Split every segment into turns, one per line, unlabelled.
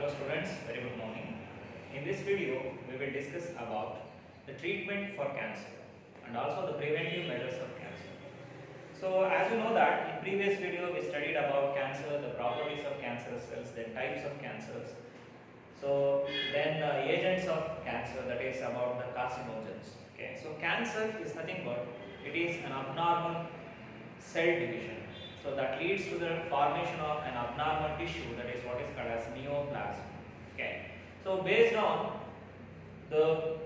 Hello students, very good morning. In this video, we will discuss about the treatment for cancer and also the preventive measures of cancer. So as you know that in previous video we studied about cancer, the properties of cancerous cells, then types of cancers. So then agents of cancer, that is about the carcinogens. Okay, so cancer is nothing but it is an abnormal cell division. So that leads to the formation of an abnormal tissue, that is what is called as neoplasm. Okay. So based on the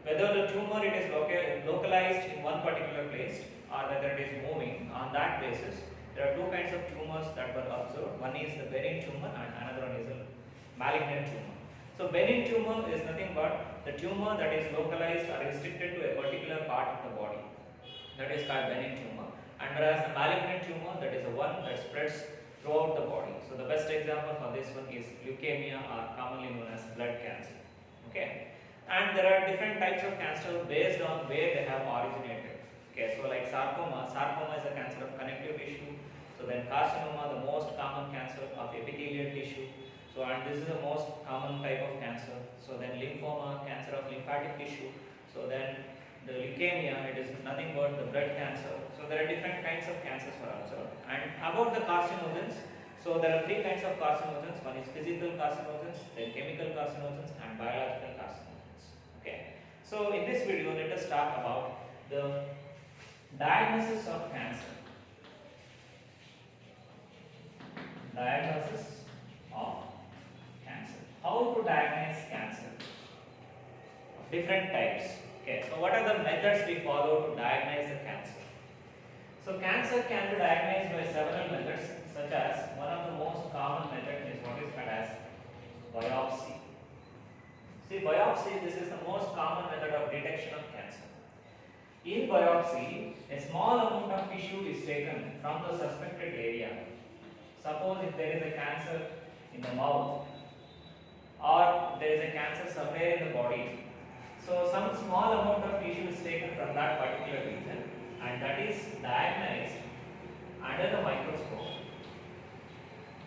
whether the tumor it is localized in one particular place or whether it is moving, on that basis there are two kinds of tumors that were observed. One is the benign tumor and another one is a malignant tumor. So benign tumor is nothing but the tumor that is localized or restricted to a particular part of the body, that is called benign tumor. And whereas the malignant tumor, that is the one that spreads throughout the body. So the best example for this one is leukemia, or commonly known as blood cancer. Okay, and there are different types of cancer based on where they have originated. Okay, so like sarcoma is a cancer of connective tissue. So then carcinoma, the most common cancer of epithelial tissue. So and this is the most common type of cancer. So then lymphoma, cancer of lymphatic tissue. So then the leukemia, it is nothing but the blood cancer. So there are different kinds of cancers for observed. And about the carcinogens, so there are three kinds of carcinogens. One is physical carcinogens, then chemical carcinogens, and biological carcinogens. Okay. So in this video, let us talk about the diagnosis of cancer. Diagnosis of cancer. How to diagnose cancer? Different types. Okay, so what are the methods we follow to diagnose the cancer? So cancer can be diagnosed by several methods, such as one of the most common methods is what is called as biopsy. See, biopsy, this is the most common method of detection of cancer. In biopsy, a small amount of tissue is taken from the suspected area. Suppose if there is a cancer in the mouth or there is a cancer somewhere in the body. So some small amount of tissue is taken from that particular region and that is diagnosed under the microscope.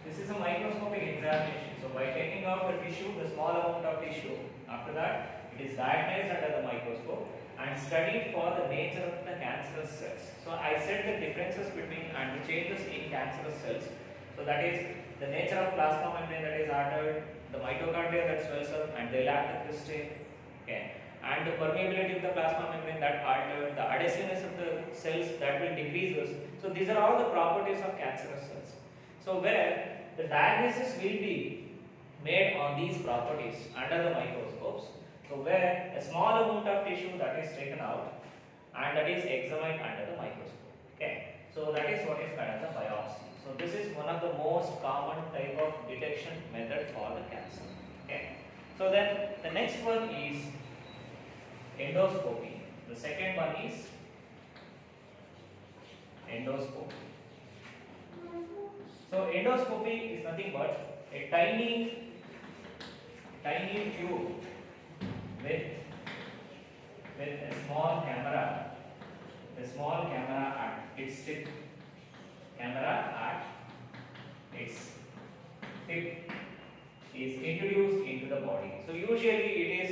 This is a microscopic examination. So by taking out the tissue, the small amount of tissue, after that it is diagnosed under the microscope and studied for the nature of the cancerous cells. So I said the differences between and the changes in cancerous cells. So that is the nature of plasma membrane that is altered, the mitochondria that swells up and they lack the cristae. Okay. And the permeability of the plasma membrane that altered, the adhesiveness of the cells that will decreases. So these are all the properties of cancerous cells. So where the diagnosis will be made on these properties under the microscopes. So where a small amount of tissue that is taken out and that is examined under the microscope. Okay. So that is what is called as the biopsy. So this is one of the most common type of detection method for the cancer. Okay. So then the next one is endoscopy. The second one is endoscopy. So endoscopy is nothing but a tiny tube with a small camera at its tip. Is introduced into the body. So usually it is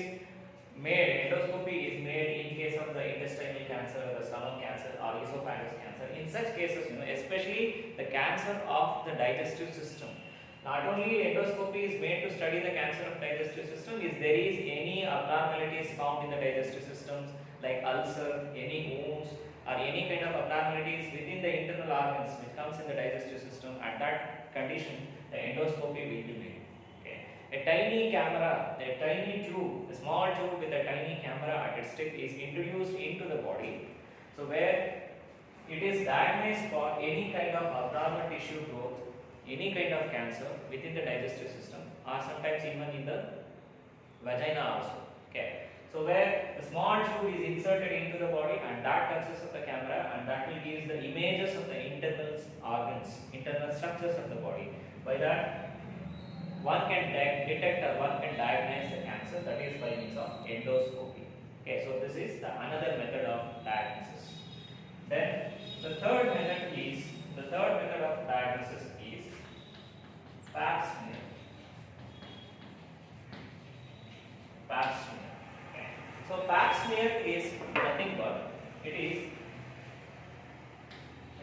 made, endoscopy is made in case of the intestinal cancer, the stomach cancer or esophagus cancer. In such cases, especially the cancer of the digestive system. Not only endoscopy is made to study the cancer of digestive system, if there is any abnormalities found in the digestive systems like ulcer, any wounds or any kind of abnormalities within the internal organs which comes in the digestive system, at that condition the endoscopy will be made. A tiny camera, a tiny tube, a small tube with a tiny camera at its tip is introduced into the body. So where it is diagnosed for any kind of abnormal tissue growth, any kind of cancer within the digestive system or sometimes even in the vagina also. Okay. So where the small tube is inserted into the body and that consists of the camera and that will give the images of the internal organs, internal structures of the body. By that one can detect or one can diagnose the cancer, that is by means of endoscopy. Okay, so this is the another method of diagnosis. Then the third method of diagnosis is pap smear.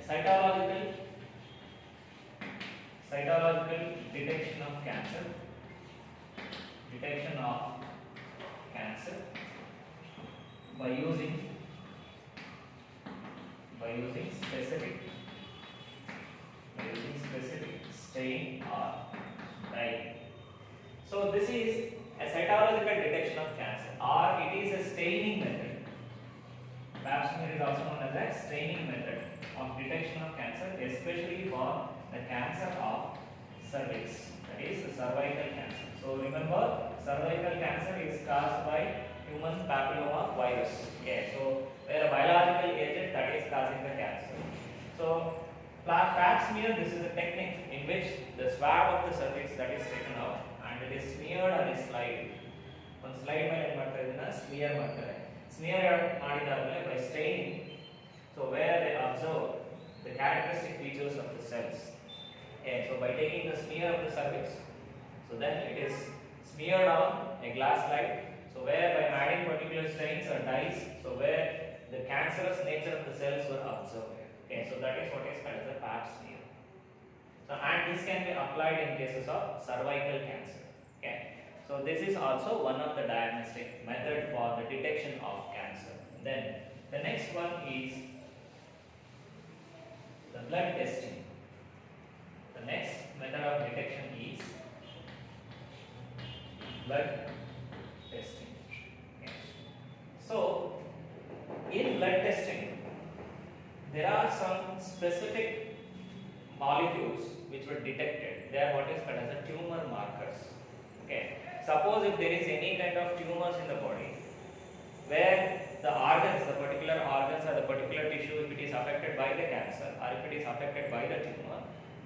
cytological detection of cancer, by using specific stain or dye. So this is a cytological detection of cancer, or it is a staining method. Pap smear is also known as a staining method of detection of cancer, especially for the cancer of cervix, that is cervical cancer. So remember, cervical cancer is caused by human papilloma virus. Okay, so where a biological agent that is causing the cancer. So pap smear, this is a technique in which the swab of the cervix that is taken out and it is smeared on a slide. On slide ಮೇಲೆ ಏನು ಮಾಡ್ತಾರೆ ಇದನ್ನ smear ಮಾಡ್ತಾರೆ. Smear ಮಾಡಿದಾದ್ಮೇಲೆ by staining, so where they observe the characteristic features of the cells. Okay, so by taking the smear of the cervix, so then it is smeared on a glass slide. So where by adding particular stains or dyes, so where the cancerous nature of the cells were observed. Okay, so that is what is called as a pap smear. So and this can be applied in cases of cervical cancer. Okay, so this is also one of the diagnostic method for the detection of cancer. Then the next one is the blood testing. The next method of detection is blood testing. Okay. So in blood testing, there are some specific molecules which were detected. They are what is called as a tumor markers. Okay. Suppose if there is any kind of tumors in the body, where the organs, the particular organs or the particular tissue, if it is affected by the cancer or if it is affected by the tumor,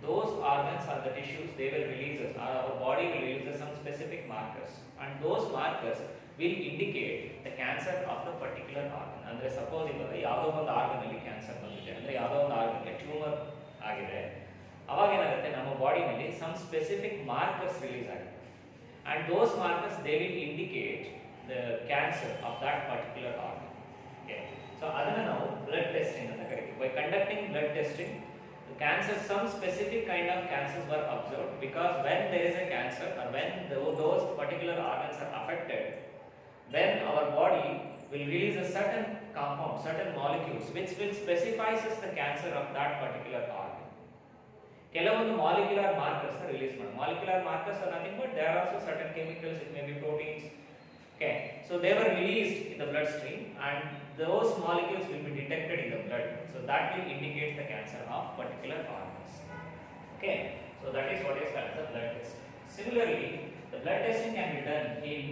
those organs or the tissues, they will release us, or our body will release some specific markers, and those markers will indicate the cancer of the particular organ. Andre suppose iವಾಗ ಯಾವುದೋ ಒಂದು organ ಅಲ್ಲಿ cancer ಬಂದಿದೆ ಅಂದ್ರೆ ಯಾವುದೋ ಒಂದು organ ಗೆ tumour ಆಗಿದೆ, ಅವಾಗ ಏನಾಗುತ್ತೆ ನಮ್ಮ ಬಾಡಿ ನಲ್ಲಿ some specific markers release ಆಗುತ್ತೆ, and those markers they will indicate the cancer of that particular organ. Okay, so ಅದನ್ನ ನಾವು blood testing ಅಂತ ಕರೀತೀವಿ. By conducting blood testing, the cancer, some specific kind of cancers were observed, because when there is a cancer or when those particular organs are affected, then our body will release a certain compound, certain molecules which will specifies us the cancer of that particular organ. ಕೆಲವೊಂದು molecular markers release ಮಾಡಿ. Molecular markers are nothing but there are also certain chemicals, it may be proteins. Okay, so they were released in the bloodstream and those molecules will be detected in the blood. So that will indicate the cancer of particular organs. Okay, so that is what is called the blood test. Similarly, the blood testing can be done in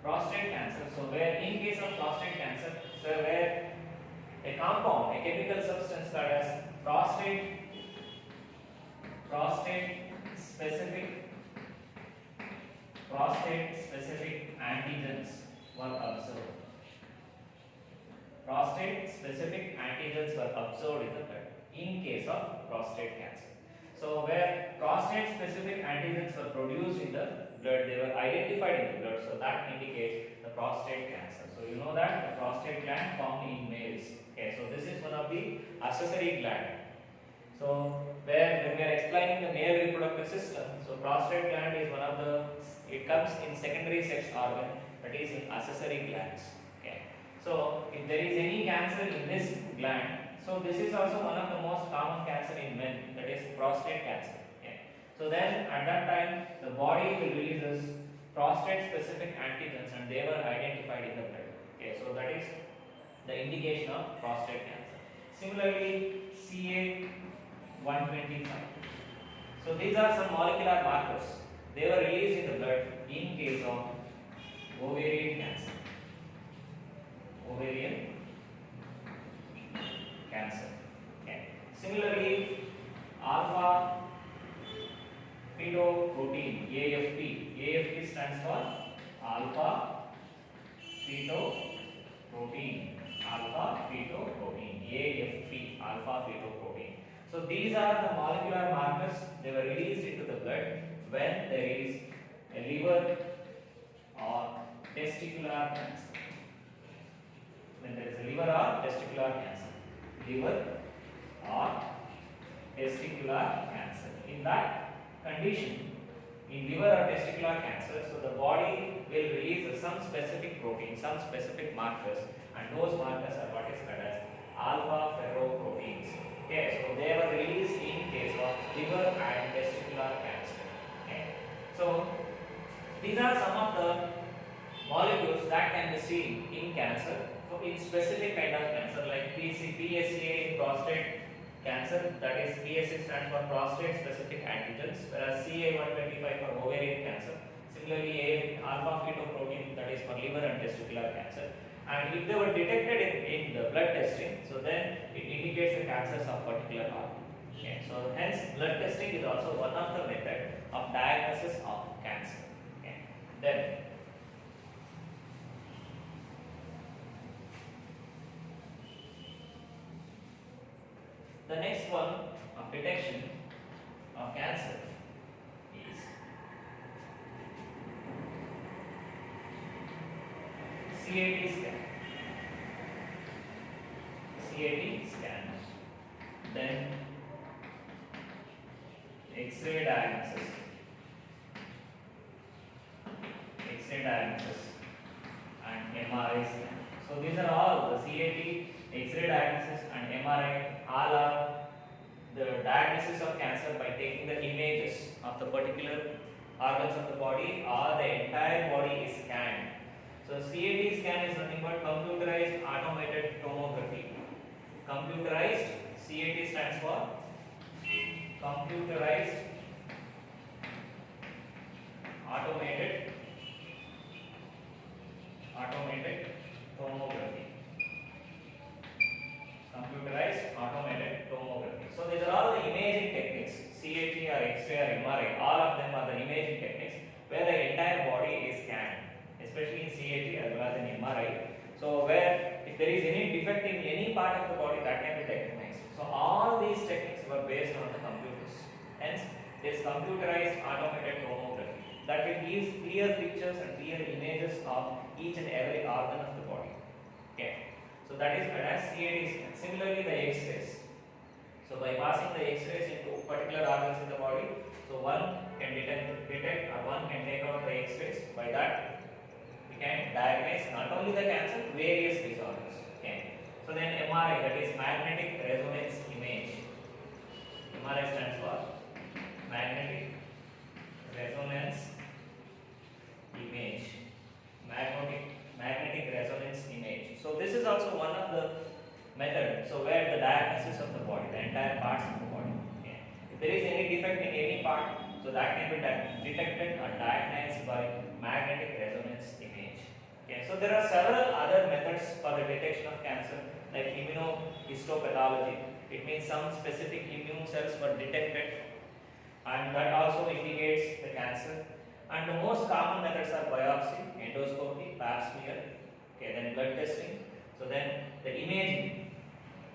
prostate cancer. So where in case of prostate cancer, so where a compound, a chemical substance called as prostate specific antigens were observed. Prostate specific antigens were observed in the blood in case of prostate cancer. So where prostate specific antigens were produced in the blood, they were identified in the blood, so that indicates the prostate cancer. So you know that the prostate gland found in males. Okay, so this is one of the accessory gland. So where when we are explaining the male reproductive system, so prostate gland is one of the, it comes in secondary sex organ, that is in accessory glands. Okay, so if there is any cancer in this gland, so this is also one of the most common cancer in men, that is prostate cancer. Okay, so then at that time the body will release prostate specific antigens and they were identified in the blood. Okay, so that is the indication of prostate cancer. Similarly, CA125. So these are some molecular markers. They were released in the blood in case of ovarian cancer. Ovarian cancer. Okay. Similarly, alpha fetoprotein, AFP. AFP stands for alpha fetoprotein. Alpha fetoprotein. AFP, alpha fetoprotein. So these are the molecular markers. They were released into the blood when there is a liver or testicular cancer. When there is a liver or testicular cancer. Liver or testicular cancer. In that condition, in liver or testicular cancer, so the body will release some specific protein, some specific markers, and those markers are what is called as alpha ferroproteins. Okay, so they were released in case of liver and testicular cancer. Okay, so these are some of the molecules that can be seen in cancer, in specific kind of cancer like PSA in prostate cancer, that is PSA stands for prostate specific antigens, whereas CA125 for ovarian cancer. Similarly, alpha fetoprotein, that is for liver and testicular cancer. And if they were detected in the blood testing, so then it indicates the cancers of particular organ. Okay, so hence blood testing is also one of the method of diagnosis of cancer. Okay, then the next one of detection of cancer is CAT scan. CAT scan. Then X-ray diagnosis. X-ray diagnosis and MRI scan. So these are all the CAT, X-ray diagnosis and MRI, all are the diagnosis of cancer by taking the images of the particular organs of the body, or the entire body is scanned. So CAT scan is nothing but computerized automated tomography. Computerized, CAT stands for computerized automated tomography. Computerized automated tomography. So these are all the imaging techniques, CAT or X-ray or MRI, all of them are the imaging techniques where the entire body is scanned, especially in CAT as well as in MRI. So where if there is any defect in any part of the body, that can be recognized. So all these techniques were based on the computers. Hence, this computerized automated tomography that will give clear pictures and clear images of each and every organ of the body. Okay. So that is called as CAT scan. Similarly, the X-rays. So by passing the X-rays into particular organs in the body, so one can detect or one can take out the X-rays. By that, we can diagnose not only the cancer, various disorders. Okay. So then MRI, that is magnetic resonance image. MRI stands for magnetic resonance image. Magnetic resonance image. So this is also one of the methods. So where the diagnosis of the body, the entire parts of the body. Okay. If there is any defect in any part, so that can be detected or diagnosed by magnetic resonance image. Okay. So there are several other methods for the detection of cancer, like immunohistopathology. It means some specific immune cells were detected, and that also indicates the cancer. And the most common methods are biopsy, endoscopy, pap smear, okay, then blood testing. So then the imaging,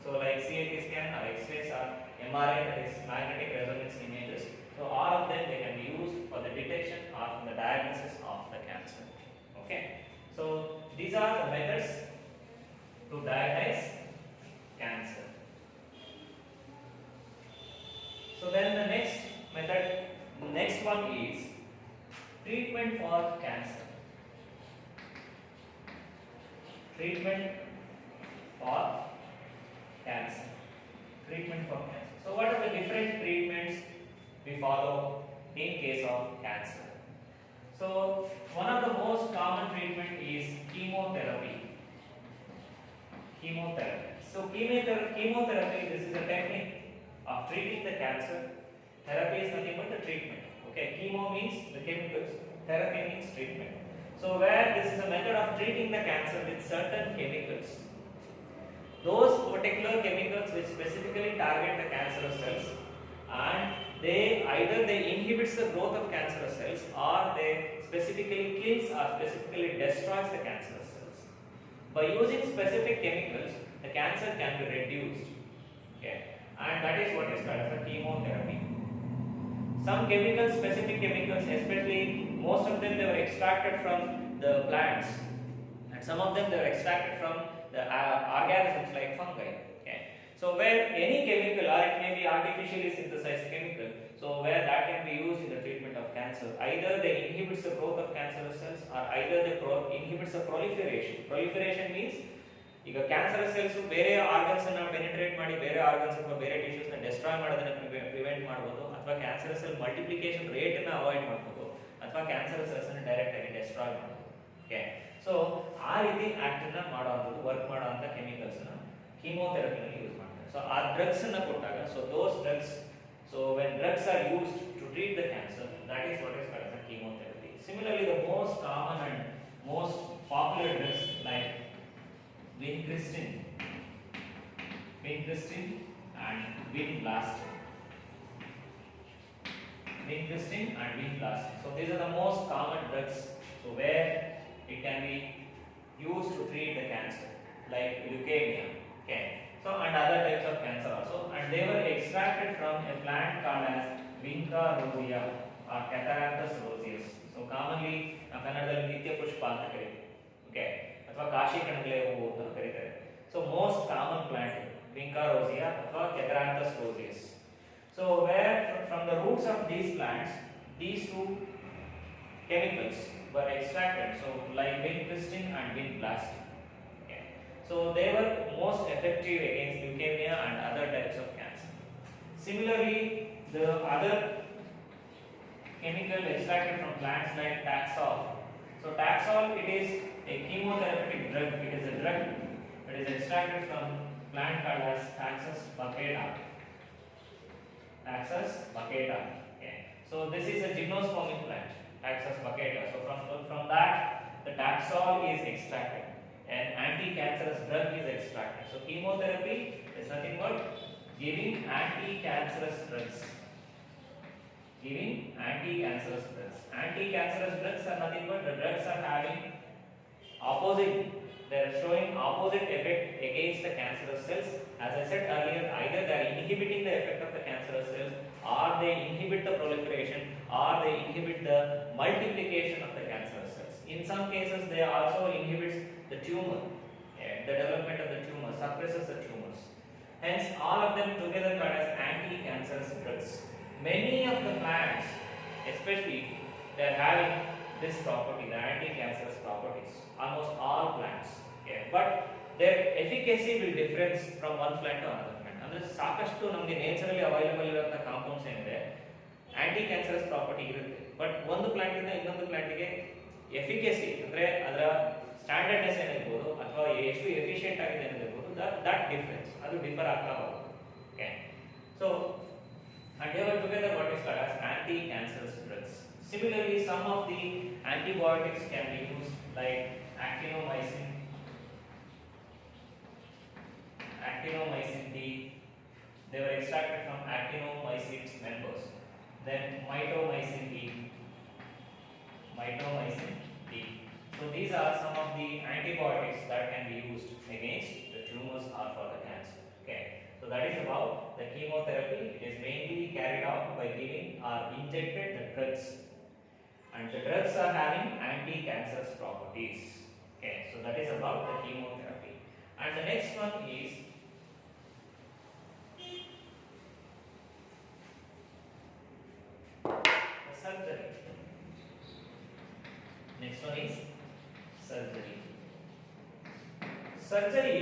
so like CAT scan or X-rays or MRI, that is magnetic resonance images. So all of them, they can be used for the detection or for the diagnosis of the cancer. Okay. So these are the methods to diagnose cancer. So then the next one is treatment for cancer. Treatment for cancer. Treatment for cancer. So what are the different treatments we follow in case of cancer? So one of the most common treatment is chemotherapy. Chemotherapy. So chemotherapy, this is a technique of treating the cancer. Therapy is nothing but the treatment. Okay, chemo means the chemicals, therapy means treatment. So where this is a method of treating the cancer with certain chemicals. Those particular chemicals which specifically target the cancerous cells, and they either inhibits the growth of cancerous cells, or they specifically kills or specifically destroys the cancerous cells. By using specific chemicals, the cancer can be reduced. Okay, and that is what is called as a chemotherapy. Some chemicals, specific chemicals, especially most of them, they were extracted from the plants, and some of them they were extracted from the organisms like fungi. Okay. So where any chemical, or it may be artificially synthesized chemical, so where that can be used in the treatment of cancer, either they inhibits the growth of cancerous cells or either they inhibits the proliferation. Proliferation means ಈಗ cancerous cells ಬೇರೆ organs ಅನ್ನು penetrate ಮಾಡಿ ಬೇರೆ organs ಅಥವಾ ಬೇರೆ tissues ನ destroy ಮಾಡೋದನ್ನ prevent ಮಾಡಬಹುದು, ಅಥವಾ ಕ್ಯಾನ್ಸರಸ್ ಸೆಲ್ ಮಲ್ಟಿಪ್ಲಿಕೇಶನ್ ರೇಟ್ ಅನ್ನು ಅವಾಯ್ಡ್ ಮಾಡಬಹುದು, ಅಥವಾ ಕ್ಯಾನ್ಸರಸ್ ಸೆಲ್ಸ್ ಅನ್ನು ಡೈರೆಕ್ಟ್ ಆಗಿ ಡಿಸ್ಟ್ರಾಯ್ ಮಾಡಬಹುದು. ಓಕೆ, ಸೊ ಆ ರೀತಿ ಆಕ್ಟ್ ಅನ್ನ ಮಾಡುವಂತದ್ದು, ವರ್ಕ್ ಮಾಡುವಂತ ಕೆಮಿಕಲ್ಸ್ ಅನ್ನು ಕೀಮೋಥೆರಪಿ ನಲ್ಲಿ ಯೂಸ್ ಮಾಡ್ತಾರೆ. ಸೊ ಆ ಡ್ರಗ್ಸ್ ಅನ್ನು ಕೊಟ್ಟಾಗ, so those drugs, so when drugs are used to treat the cancer, that is what is called as chemotherapy. Similarly, the most common and most popular drugs like vincristine and vinblastine. Vincristine and vinblastine. So these are the most common drugs. So where it can be used to treat the cancer, like leukemia. Okay. So and other types of cancer also. And they were extracted from a plant called as Vinca rosea or Cataratus roseus. So commonly, ಕನ್ನಡದಲ್ಲಿ ನಿತ್ಯ ಪುಷ್ಪ ಅಂತ ಕರೀತೀವಿ. Okay. ಅಥವಾ ಕಾಶಿ ಕಣಗಲೆ ಹೂವು ಅಂತ ಕರೀತಾರೆ. So most common plant Vinca rosea ಅಥವಾ Cataratus roseus. So where from the roots of these plants, these two chemicals were extracted. So like vincristine and vinblastine. Okay. So they were most effective against leukemia and other types of cancer. Similarly, the other chemical extracted from plants like Taxol. So Taxol, it is a chemotherapeutic drug. It is a drug that is extracted from plant called as Taxus baccata. Taxus baccata. Okay. So this is a gymnospermic plant, Taxus baccata. So from that, the Taxol is extracted. An anti-cancerous drug is extracted. So chemotherapy is nothing but giving anti-cancerous drugs. Giving anti-cancerous drugs. Anti-cancerous drugs are nothing but the drugs are having opposite, they are showing opposite effect against the cancerous cells. As I said earlier, either they are inhibiting the effect of the cancerous cells, or they inhibit the proliferation, or they inhibit the multiplication of the cancerous cells. In some cases, they also inhibits the tumor, the development of the tumor, suppresses the tumors. Hence, all of them together called as anti-cancerous drugs. Many of the plants, especially, they are having this property, the anti-cancerous properties. Almost all plants, okay, but their efficacy will difference from one plant to another plant. ಅಂದ್ರೆ ಸಾಕಷ್ಟು ನಮಗೆ ನೇಚರಲಿ available ಇರುವಂತ compounds ಏನಿದೆ aunty cancerous property ಇರುತ್ತೆ, but ಒಂದು plant ಇಂದ ಇನ್ನೊಂದು ಪ್ಲಾಂಟ್ಗೆ efficacy ಅಂದ್ರೆ ಅದರ ಸ್ಟ್ಯಾಂಡರ್ಡ್ನೆಸ್ ಏನಿರ್ಬೋದು ಅಥವಾ ಎಷ್ಟು ಎಫಿಷಿಯಂಟ್ ಆಗಿದೆ ಏನಿರ್ಬೋದು, ದಟ್ ಡಿಫರೆನ್ಸ್ ಅದು ಡಿಫರ್ ಆಗ್ತಾ ಹೋಗುತ್ತೆ. Okay, so and they were together what is called as anti-cancerous drugs. Similarly, some of the antibiotics can be used like actinomycin D. They were extracted from actinomycin members. Then mitomycin D. So these are some of the antibiotics that can be used against the tumors or for the cancer. Okay. So that is about the chemotherapy. It is mainly carried out by giving or injected the drugs, and the drugs are having anti-cancerous properties. Okay, so that is about the chemotherapy. And the next one is the surgery. Next one is surgery. Surgery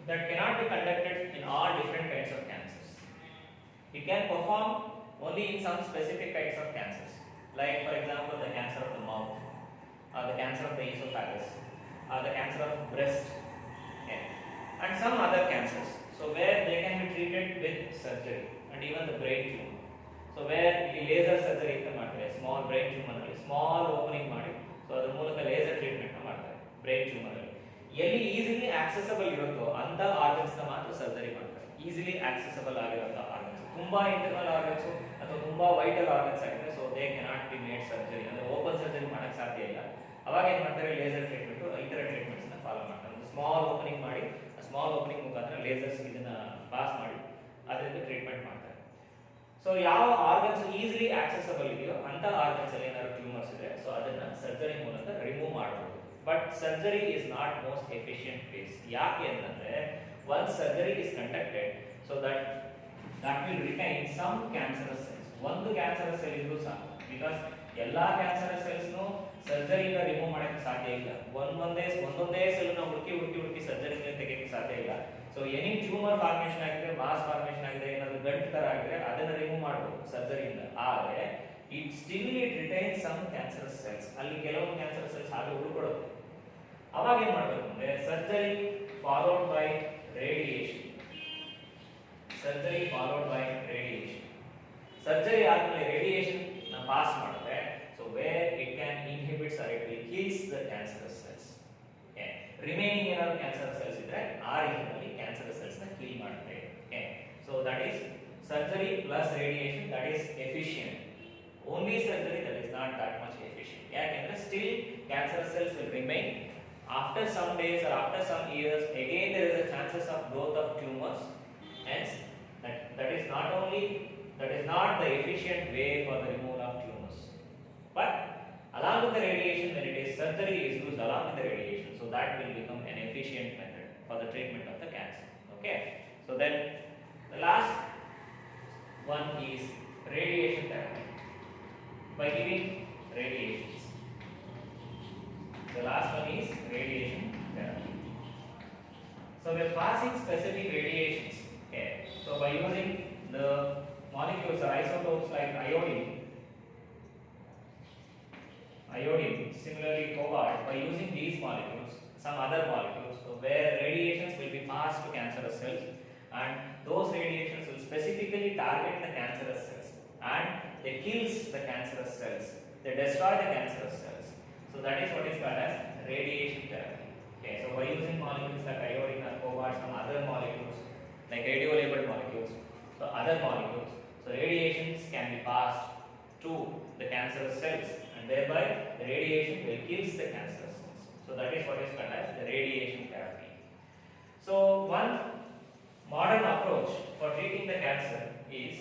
that cannot be conducted in all different kinds of cancers. It can perform only in some specific kinds of cancers, like for example the cancer of the mouth, or the cancer of the esophagus, or the cancer of breast, okay, and some other cancers. So where they can be treated with surgery, and even the brain tumor. So where the laser surgery anta ಮಾಡ್ತಾರೆ, small brain tumor ಅಲ್ಲಿ small opening ಮಾಡಿ, so ಅದರ ಮೂಲಕ laser treatment ಮಾಡ್ತಾರೆ brain tumor ಅಲ್ಲಿ. ಎಲ್ಲಿ easily accessible ಇರುತ್ತೋ ಅಂತ ಆರ್ಗನ್ಸ್ ನ ಮಾತ್ರ ಸರ್ಜರಿ ಮಾಡ್ತಾರೆ. ಈಸಿಲಿ ಆಕ್ಸೆಸಬಲ್ ಆಗಿರುವಂತ ಆರ್ಗನ್ಸ್, ತುಂಬಾ ಇಂಟರ್ನಲ್ ಆರ್ಗನ್ಸ್ ಅಥವಾ ತುಂಬಾ ವೈಟಲ್ ಆರ್ಗನ್ಸ್ ಆಗಿದ್ರೆ, so they cannot be made surgery, ಅಂದ್ರೆ ಓಪನ್ ಸರ್ಜರಿ ಮಾಡಕ್ ಸಾಧ್ಯ ಇಲ್ಲ. ಅವಾಗ ಏನ್ ಮಾಡ್ತಾರೆ, ಲೇಸರ್ ಟ್ರೀಟ್ಮೆಂಟ್, ಈ ತರ ಟ್ರೀಟ್ಮೆಂಟ್ಸ್ ನ ಫಾಲೋ ಮಾಡ್ತಾರೆ. ಒಂದು ಸ್ಮಾಲ್ ಓಪನಿಂಗ್ ಮಾಡಿ, ಆ ಸ್ಮಾಲ್ ಓಪನಿಂಗ್ ಮುಖಾಂತರ ಲೇಸರ್ಸ್ ಇದನ್ನ ಪಾಸ್ ಮಾಡಿ ಅದರಿಂದ ಟ್ರೀಟ್ಮೆಂಟ್ ಮಾಡ್ತಾರೆ. ಸೊ ಯಾವ ಆರ್ಗನ್ಸ್ ಈಸಿಲಿ ಆಕ್ಸೆಸಬಲ್ ಇದೆಯೋ ಅಂತ ಆರ್ಗನ್ಸ್ ಅಲ್ಲಿ ಏನಾದ್ರು ಟ್ಯೂಮರ್ಸ್ ಇದೆ, ಸೊ ಅದನ್ನ ಸರ್ಜರಿ ಮೂಲಕ ರಿಮೂವ್ ಮಾಡಬಹುದು. But surgery is not most efficient ways. ಯಾಕೆ ಅಂತಂದ್ರೆ once surgery is conducted, So that will retain some cancerous cells. ಒಂದು ಕ್ಯಾನ್ಸರಸ್ ಸೆಲ್ ಇದ್ರೂ ಸಾಕು, ಬಿಕಾಸ್ ಎಲ್ಲಾ ಕ್ಯಾನ್ಸರಸ್ ಸೆಲ್ಸ್ ಸರ್ಜರಿಯಿಂದ ರಿಮೂವ್ ಮಾಡಕ್ಕೆ ಸಾಧ್ಯ ಇಲ್ಲ. ಒಂದೊಂದೇ ಸೆಲ್ ನ ಹುಡುಕಿ ಸರ್ಜರಿಯಿಂದ ತೆಗೆಯಕ್ಕೆ ಸಾಧ್ಯ ಇಲ್ಲ. ಸೊ ಎನಿ ಟ್ಯೂಮರ್ ಫಾರ್ಮೇಷನ್ ಆಗಿದೆ, ಮಾಸ್ ಫಾರ್ಮೇಷನ್ ಆಗಿದೆ, ಏನಾದ್ರು ಗಂಟು ತರ ಆಗಿದೆ, ಅದನ್ನ ರಿಮೂವ್ ಮಾಡಬಹುದು ಸರ್ಜರಿಯಿಂದ. ಆದರೆ it retains some cancerous cells. ಅಲ್ಲಿ ಕೆಲವು ಕ್ಯಾನ್ಸರಸ್ ಸೆಲ್ಸ್ ಹಾಗೆ ಉಳ್ಕೊಳ್ಳುತ್ತೆ. ಅವಾಗ ಏನ್ ಮಾಡಬೇಕು ಅಂದ್ರೆ surgery followed by radiation. Surgery followed by radiation. Surgery ಆದ್ಮೇಲೆ ರೇಡಿಯೇಷನ್ ನ ಪಾಸ್ ಮಾಡುತ್ತೆ. So where it can inhibits or it will kills the cancerous cells. Remaining ಏನಾದ್ರು ಕ್ಯಾನ್ಸರ್ ಸೆಲ್ಸ್ ಇದ್ರೆ ಆ ರೀಜನ್ ಅಲ್ಲಿ ಕ್ಯಾನ್ಸರ್ ಸೆಲ್ಸ್ ನ ಕಿಲ್ ಮಾಡುತ್ತೆ. So that is surgery plus radiation, that is efficient. Only surgery that is not that much efficient. ಯಾಕೆಂದ್ರೆ still cancer cells will remain. After some days or after some years, again there is a chances of growth of tumors. Hence, that is not the efficient way for the removal of tumors. But along with the radiation, when it is surgery is used along with the radiation, so that will become an efficient method for the treatment of the cancer. Okay. So then the last one is radiation therapy. By giving radiations. The last one is radiation therapy. So we are passing specific radiations. Okay. So by using the molecules or isotopes like iodine, similarly cobalt, by using these molecules, some other molecules, so where radiations will be passed to cancerous cells, and those radiations will specifically target the cancerous cells, and they kills the cancerous cells. They destroy the cancerous cells. So that is what is called as radiation therapy. Okay, so by using molecules like iodine or cobalt, some other molecules like radio-labeled molecules, so other molecules, so radiations can be passed to the cancerous cells, and thereby the radiation will kills the cancerous cells. So that is what is called as the radiation therapy. So one modern approach for treating the cancer is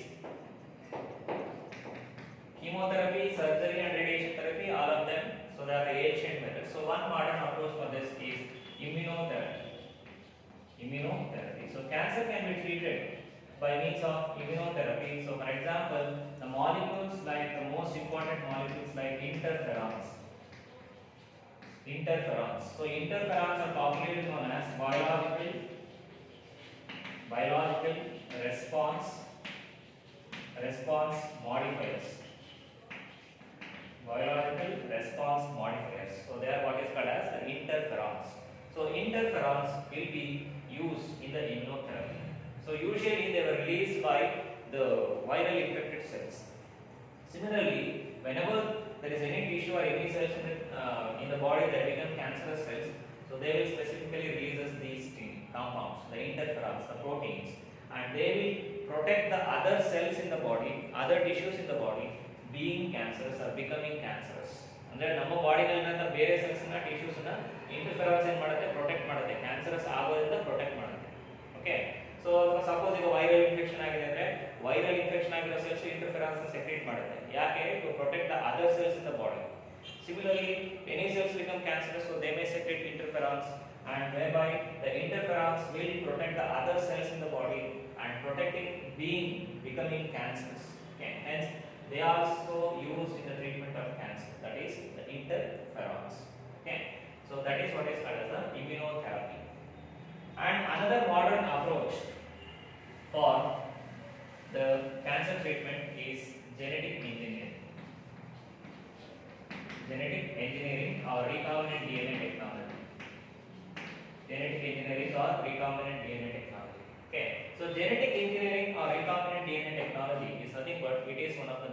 chemotherapy, surgery and radiation therapy, all of them. So they are the ancient methods. So one modern approach for this is immunotherapy. So cancer can be treated by means of immunotherapy. So for example, the molecules like the most important molecules like interferons. So interferons are popularly known as biological response modifiers. Biological response modifiers. So they are what is called as the interferons. So interferons will be used in the immunotherapy. So usually they were released by the viral infected cells. Similarly, whenever there is any tissue or any cells in the body that become cancerous cells, so they will specifically release these compounds, the interferons, the proteins, and they will protect the other cells in the body, other tissues in the body being cancerous or becoming cancerous. ಅಂದ್ರೆ ನಮ್ಮ ಬಾಡಿನಲ್ಲಿನ ಬೇರೆ cells ನ tissues ನ ಇಂಟರ್ಫೆರಾನ್ಸ್ ಏನು ಮಾಡುತ್ತೆ, protect ಮಾಡುತ್ತೆ, cancerous ಆಗೋದ್ರಿಂದ protect ಮಾಡುತ್ತೆ. ಓಕೆ. ಸೊ ಸಪೋಸ್ ಈಗ ವೈರಲ್ ಇನ್ಫೆಕ್ಷನ್ ಆಗಿದೆ ಅಂದ್ರೆ ವೈರಲ್ ಇನ್ಫೆಕ್ಷನ್ ಆಗಿರೋ ಸೆಲ್ಸ್ ಇಂಟರ್ಫೆರಾನ್ಸ್ ನ ಸೆಕ್ರೇಟ್ ಮಾಡುತ್ತೆ. ಯಾಕೆ? To protect the other cells in the body. Similarly, any cells become cancerous, so they may secrete interferons, and whereby the interferons will protect the other cells in the body and protecting becoming cancerous. Okay. Hence they are also used in the treatment of cancer, that is the interferons. Okay. So that is what is called as the immunotherapy. And another modern approach for the cancer treatment is genetic engineering. Genetic engineering or recombinant DNA technology. Genetic engineering or recombinant DNA technology. Okay. So genetic engineering or recombinant DNA technology is nothing but it is one of the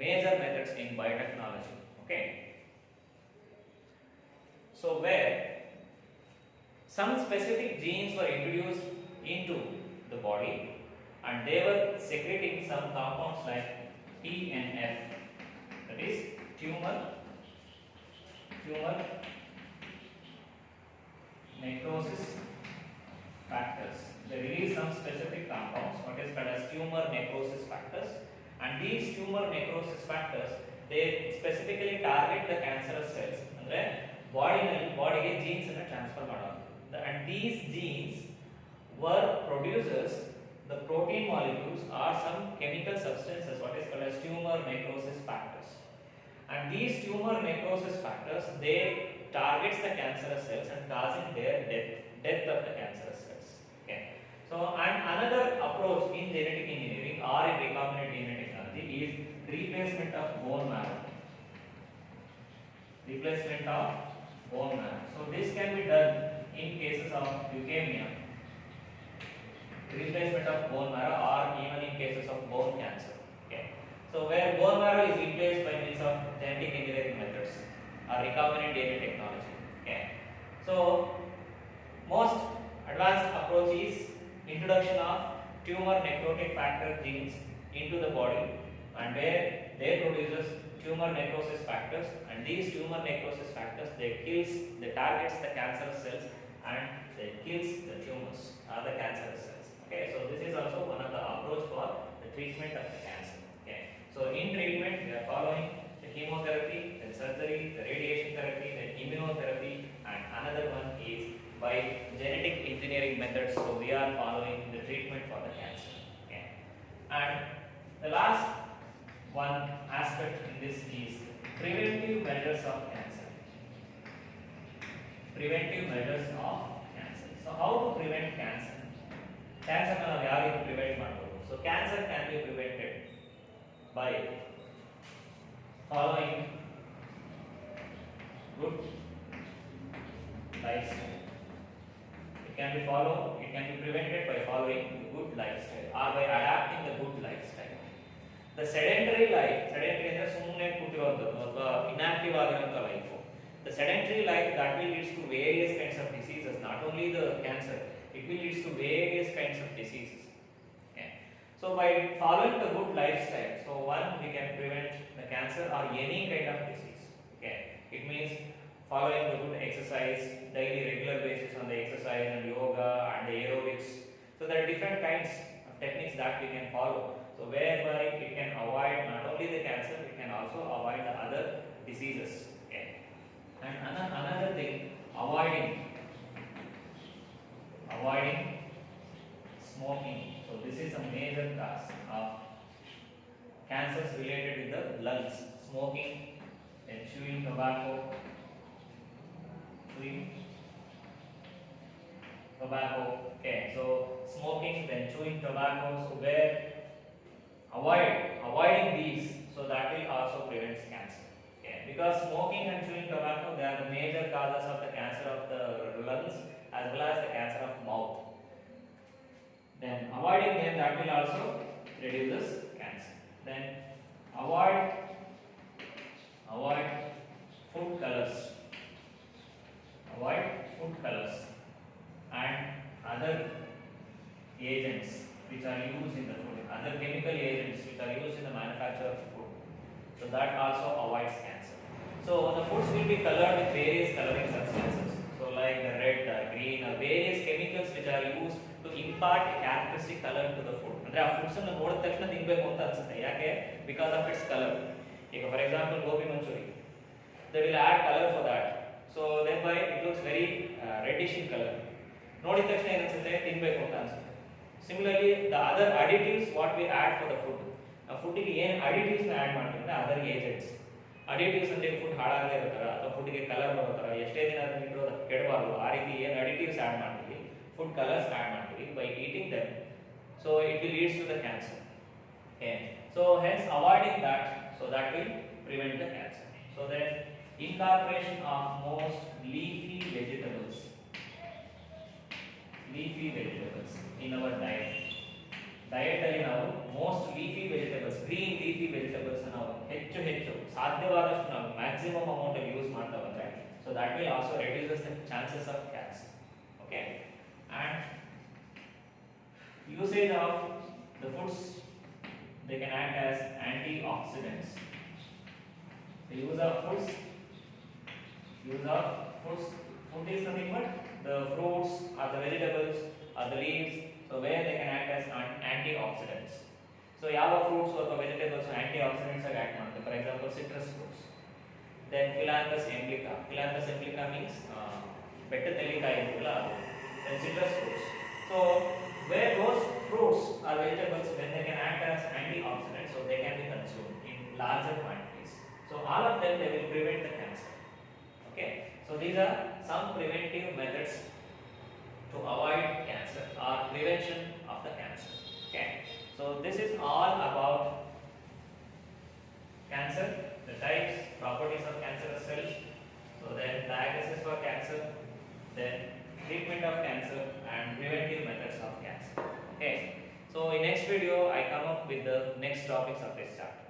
major methods in biotechnology. Okay. So where some specific genes were introduced into the body and they were secreting some compounds like TNF, that is tumor necrosis factors. They release some specific compounds, what is called as tumor necrosis factors, and these tumor necrosis factors they specifically target the cancerous cells. Andre body ge genes anna transfer ಮಾಡೋದು. And these genes were producers the protein molecules are some chemical substances what is called as tumor necrosis factors. And these tumor necrosis factors, they targets the cancerous cells and causing their death of the cancerous cells. Okay. So, and another approach in genetic engineering or in recombinant DNA technology is replacement of bone marrow. Replacement of bone marrow. So, this can be done in cases of leukemia, replacement of bone marrow, or even in cases of bone cancer. Okay. So, where bone marrow is replaced by means of genetic engineering methods or recombinant DNA technology. Okay. So, most advanced approach is introduction of tumor necrotic factor genes into the body, and where they produces tumor necrosis factors, and these tumor necrosis factors they targets the cancerous cells and they kills the tumors or the cancerous cells. Okay, so this is also one of the approach for the treatment of the cancer. Okay, so in treatment we are following the chemotherapy, then surgery, the radiation therapy, then immunotherapy, and another one is by genetic engineering methods. So we are following the treatment for the cancer. Okay, and the last one aspect in this is preventive measures of cancer. Preventive measures of cancer. So how to prevent cancer? Cancer ನಾವು ಯಾವ ರೀತಿ prevent ಮಾಡಬಹುದು? So cancer can be prevented by following good lifestyle. It can be prevented by following the good lifestyle or by adapting the good lifestyle. The sedentary life, sedentary ಅಂದ್ರೆ ಸುಮ್ಮನೆ ಕೂತಿರುವಂತದ್ದು ಅಥವಾ inactive ಆಗಿರುವಂತ life. The sedentary life that will leads to various kinds of diseases, not only the cancer, it will leads to various kinds of diseases. Okay. So by following the good lifestyle, so one we can prevent the cancer or any kind of disease. Okay. It means following the good exercise, daily regular basis on the exercise and yoga and the aerobics. So there are different kinds of techniques that we can follow. So whereby it can avoid not only the cancer, it can also avoid the other diseases. Okay. And another thing, avoiding smoking. So this is a major cause of cancers related with the lungs. Smoking and chewing tobacco. Okay, so smoking, then chewing tobacco. So where avoiding these, so that will also prevent cancer. Okay, because smoking and chewing tobacco, they are the major causes of the cancer of the lungs as well as the cancer of mouth. Then avoiding them, that will also reduces cancer. Then avoid food colors. Avoid food colors and other agents which are used in the food, other chemical agents which are used in the manufacture of food. So that also avoids cancer. So the foods will be colored with various coloring substances. So like the red, green, or various chemicals which are used to impart a characteristic color to the food. ಅಂದ್ರೆ ಆ foods ಅನ್ನು ನೋಡಿದ ತಕ್ಷಣ ತಿನ್ನಬೇಕು ಅಂತ ಅನ್ಸುತ್ತೆ. ಯಾಕೆ? Because of its color. ಈಗ for example gobi manchuri, they will add color for that. So thereby it looks very reddish in color. ನೋಡಿದ ತಕ್ಷಣ ಏನನ್ಸುತ್ತೆ ತಿನ್ನಬೇಕು ಅಂತ ಅನ್ಸುತ್ತೆ. Similarly, the other additives what we add for the food. ಆ food ಗೆ ಏನು additives ನ ಆಡ್ ಮಾಡ್ತೀವಿ ಅಂದ್ರೆ other agents. Additives ಅಂದ್ರೆ ಫುಡ್ ಹಾಳಾಗದೇ ಇರೋ ತರ ಅಥವಾ ಫುಡ್ ಗೆ ಕಲರ್ ಬರೋ ತರ ಎಷ್ಟೇ ದಿನ ಅದನ್ನ ಇಟ್ಟರು ಕೆಡಬಾರದು ಆ ರೀತಿ ಏನು additives ಆಡ್ ಮಾಡ್ತೀವಿ, food colors ಆಡ್ ಮಾಡ್ತೀವಿ by eating them. So it will leads to the cancer. Okay. So hence avoiding that, so that will prevent the cancer. So then incorporation of most leafy vegetables in our diet. Diet ಅಲ್ಲಿ ನಾವು most leafy vegetables, green leafy vegetables ನಾವು ಹೆಚ್ಚು ಸಾಧ್ಯವಾದಷ್ಟು ನಾವು maximum amount ಅಲ್ಲಿ use ಮಾಡ್ತಾ ಬಂದ್ರೆ, so that will also reduces the chances of cancer. Okay. And usage of the foods, they can act as antioxidants. The use of foods, food is nothing but the fruits or the vegetables or the leaves, so where they can act as antioxidants. So ಯಾವ fruits or vegetables antioxidants ಆಗಿ act ಮಾಡ್ತವೆ? For example citrus fruits. Then Phyllanthus emblica means ಬೆಟ್ಟದ ನೆಲ್ಲಿಕಾಯಿ ಇರುತ್ತಲ್ಲ ಅದು. Then citrus fruits. So where those fruits or vegetables, when they can act as antioxidants, so they can be consumed in larger quantities. So all of them, they will prevent the cancer. Okay, so these are some preventive methods to avoid cancer or prevention of the cancer. Okay, so this is all about cancer, the types, properties of cancerous cells, so then diagnosis for cancer, then treatment of cancer and preventive methods of cancer. Okay, so in next video I come up with the next topics of this chapter.